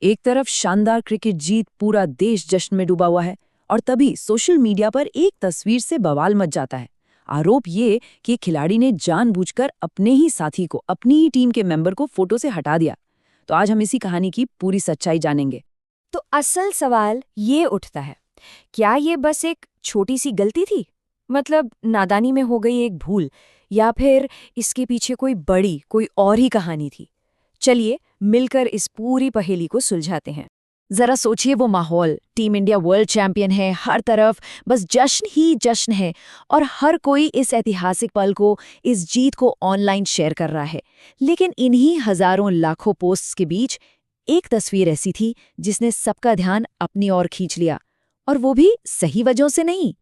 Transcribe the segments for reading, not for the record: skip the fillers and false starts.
एक तरफ शानदार क्रिकेट जीत, पूरा देश जश्न में डूबा हुआ है, और तभी सोशल मीडिया पर एक तस्वीर से बवाल मच जाता है। आरोप ये कि खिलाड़ी ने जानबूझकर अपने ही साथी को, अपनी ही टीम के मेंबर को फोटो से हटा दिया। तो आज हम इसी कहानी की पूरी सच्चाई जानेंगे। तो असल सवाल ये उठता है, क्या ये बस एक छोटी सी गलती थी? मतलब नादानी में हो गई एक भूल, या फिर इसके पीछे कोई और ही कहानी थी? चलिए मिलकर इस पूरी पहेली को सुलझाते हैं। जरा सोचिए वो माहौल, टीम इंडिया वर्ल्ड चैंपियन है, हर तरफ बस जश्न ही जश्न है, और हर कोई इस ऐतिहासिक पल को, इस जीत को ऑनलाइन शेयर कर रहा है। लेकिन इन्हीं हजारों लाखों पोस्ट्स के बीच एक तस्वीर ऐसी थी जिसने सबका ध्यान अपनी ओर खींच लिया, और वो भी सही वजहों से नहीं।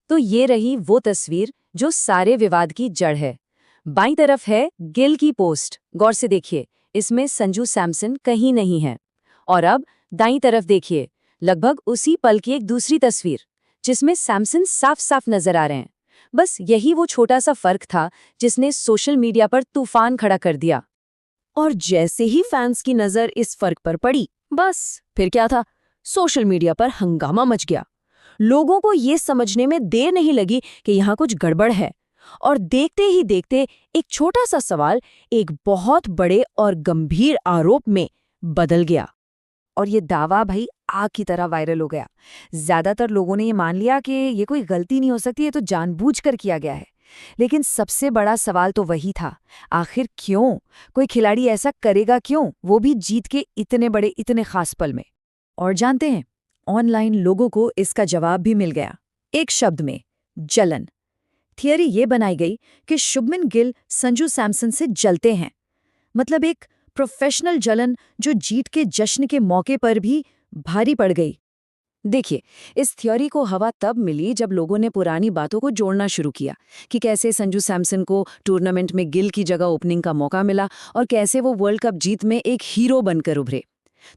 तो ये रही वो तस्वीर जो सारे विवाद की जड़ है। बाईं तरफ है गिल की पोस्ट, गौर से देखिए, इसमें संजू सैमसन कहीं नहीं है। और अब दाईं तरफ देखिए, लगभग उसी पल की एक दूसरी तस्वीर, जिसमें सैमसन साफ साफ नजर आ रहे हैं। बस यही वो छोटा सा फर्क था जिसने सोशल मीडिया पर तूफान खड़ा कर दिया। और जैसे ही फैंस की नजर इस फर्क पर पड़ी, बस फिर क्या था, सोशल मीडिया पर हंगामा मच गया। लोगों को ये समझने में देर नहीं लगी कि यहाँ कुछ गड़बड़ है, और देखते ही देखते एक छोटा सा सवाल एक बहुत बड़े और गंभीर आरोप में बदल गया। और ये दावा भाई आग की तरह वायरल हो गया। ज्यादातर लोगों ने ये मान लिया कि ये कोई गलती नहीं हो सकती, ये तो जानबूझकर किया गया है। लेकिन सबसे बड़ा सवाल तो वही था, आखिर क्यों? कोई खिलाड़ी ऐसा करेगा क्यों, वो भी जीत के इतने बड़े, इतने खास पल में? और जानते हैं, ऑनलाइन लोगों को इसका जवाब भी मिल गया, एक शब्द में, जलन। थियरी ये बनाई गई कि शुभमन गिल संजू सैमसन से जलते हैं। मतलब एक प्रोफेशनल जलन जो जीत के जश्न के मौके पर भी भारी पड़ गई। देखिए, इस थ्योरी को हवा तब मिली जब लोगों ने पुरानी बातों को जोड़ना शुरू किया कि कैसे संजू सैमसन को टूर्नामेंट में गिल की जगह ओपनिंग का मौका मिला, और कैसे वो वर्ल्ड कप जीत में एक हीरो बनकर उभरे।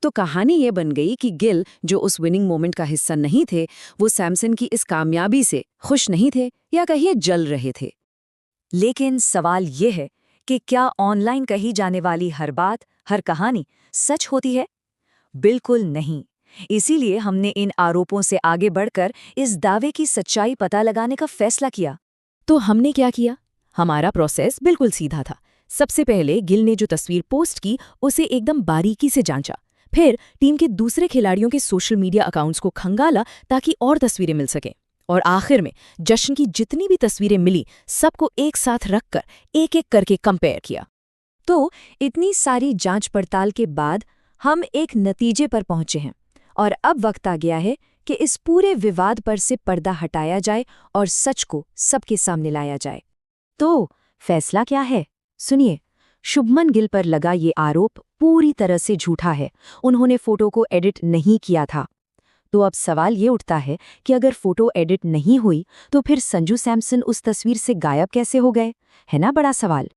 तो कहानी ये बन गई कि गिल, जो उस विनिंग मोमेंट का हिस्सा नहीं थे, वो सैमसन की इस कामयाबी से खुश नहीं थे, या कहिए जल रहे थे। लेकिन सवाल ये है कि क्या ऑनलाइन कही जाने वाली हर बात, हर कहानी सच होती है? बिल्कुल नहीं। इसीलिए हमने इन आरोपों से आगे बढ़कर इस दावे की सच्चाई पता लगाने का फैसला किया। तो हमने क्या किया? हमारा प्रोसेस बिल्कुल सीधा था। सबसे पहले गिल ने जो तस्वीर पोस्ट की, उसे एकदम बारीकी से जांचा। फिर टीम के दूसरे खिलाड़ियों के सोशल मीडिया अकाउंट्स को खंगाला ताकि और तस्वीरें मिल सकें। और आखिर में जश्न की जितनी भी तस्वीरें मिली, सबको एक साथ रखकर एक एक करके कंपेयर किया। तो इतनी सारी जांच पड़ताल के बाद हम एक नतीजे पर पहुंचे हैं, और अब वक्त आ गया है कि इस पूरे विवाद पर से पर्दा हटाया जाए और सच को सबके सामने लाया जाए। तो फैसला क्या है? सुनिए, शुभमन गिल पर लगा ये आरोप पूरी तरह से झूठा है। उन्होंने फोटो को एडिट नहीं किया था। तो अब सवाल ये उठता है कि अगर फोटो एडिट नहीं हुई, तो फिर संजू सैमसन उस तस्वीर से गायब कैसे हो गए? है ना बड़ा सवाल।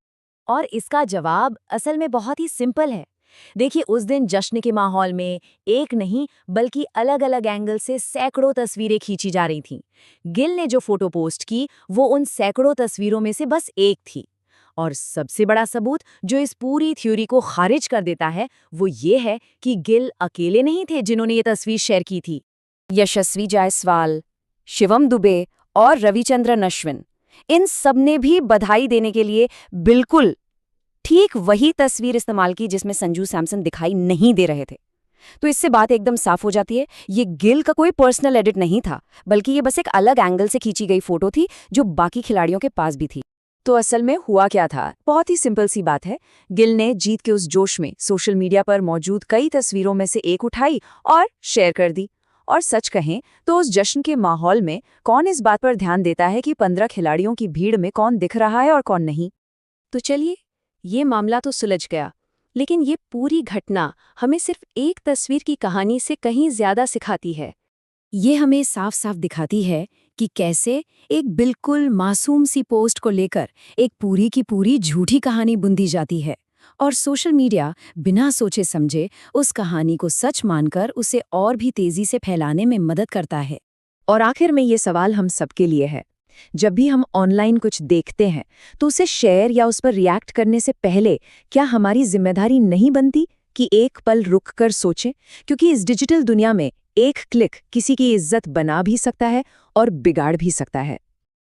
और इसका जवाब असल में बहुत ही सिंपल है। देखिए, उस दिन जश्न के माहौल में एक नहीं बल्कि अलग अलग एंगल से सैकड़ों तस्वीरें खींची जा रही थीं। गिल ने जो फोटो पोस्ट की, वो उन सैकड़ों तस्वीरों में से बस एक थी। और सबसे बड़ा सबूत जो इस पूरी थ्योरी को खारिज कर देता है, वो ये है कि गिल अकेले नहीं थे जिन्होंने ये तस्वीर शेयर की थी। यशस्वी जायसवाल, शिवम दुबे और रविचंद्रन अश्विन, इन सबने भी बधाई देने के लिए बिल्कुल ठीक वही तस्वीर इस्तेमाल की जिसमें संजू सैमसन दिखाई नहीं दे रहे थे। तो इससे बात एकदम साफ हो जाती है, ये गिल का कोई पर्सनल एडिट नहीं था, बल्कि ये बस एक अलग एंगल से खींची गई फोटो थी जो बाकी खिलाड़ियों के पास भी थी। तो असल में हुआ क्या था? बहुत ही सिंपल सी बात है। गिल ने जीत के उस जोश में सोशल मीडिया पर मौजूद कई तस्वीरों में से एक उठाई और शेयर कर दी। और सच कहें तो उस जश्न के माहौल में कौन इस बात पर ध्यान देता है कि 15 खिलाड़ियों की भीड़ में कौन दिख रहा है और कौन नहीं? तो चलिए, ये मामला तो सुलझ गया, लेकिन ये पूरी घटना हमें सिर्फ एक तस्वीर की कहानी से कहीं ज्यादा सिखाती है। ये हमें साफ साफ दिखाती है कि कैसे एक बिल्कुल मासूम सी पोस्ट को लेकर एक पूरी की पूरी झूठी कहानी बुंदी जाती है, और सोशल मीडिया बिना सोचे समझे उस कहानी को सच मानकर उसे और भी तेजी से फैलाने में मदद करता है। और आखिर में ये सवाल हम सबके लिए है, जब भी हम ऑनलाइन कुछ देखते हैं तो उसे शेयर या उस पर रिएक्ट करने से पहले क्या हमारी जिम्मेदारी नहीं बनती कि एक पल रुक कर सोचें, क्योंकि इस डिजिटल दुनिया में एक क्लिक किसी की इज्जत बना भी सकता है और बिगाड़ भी सकता है।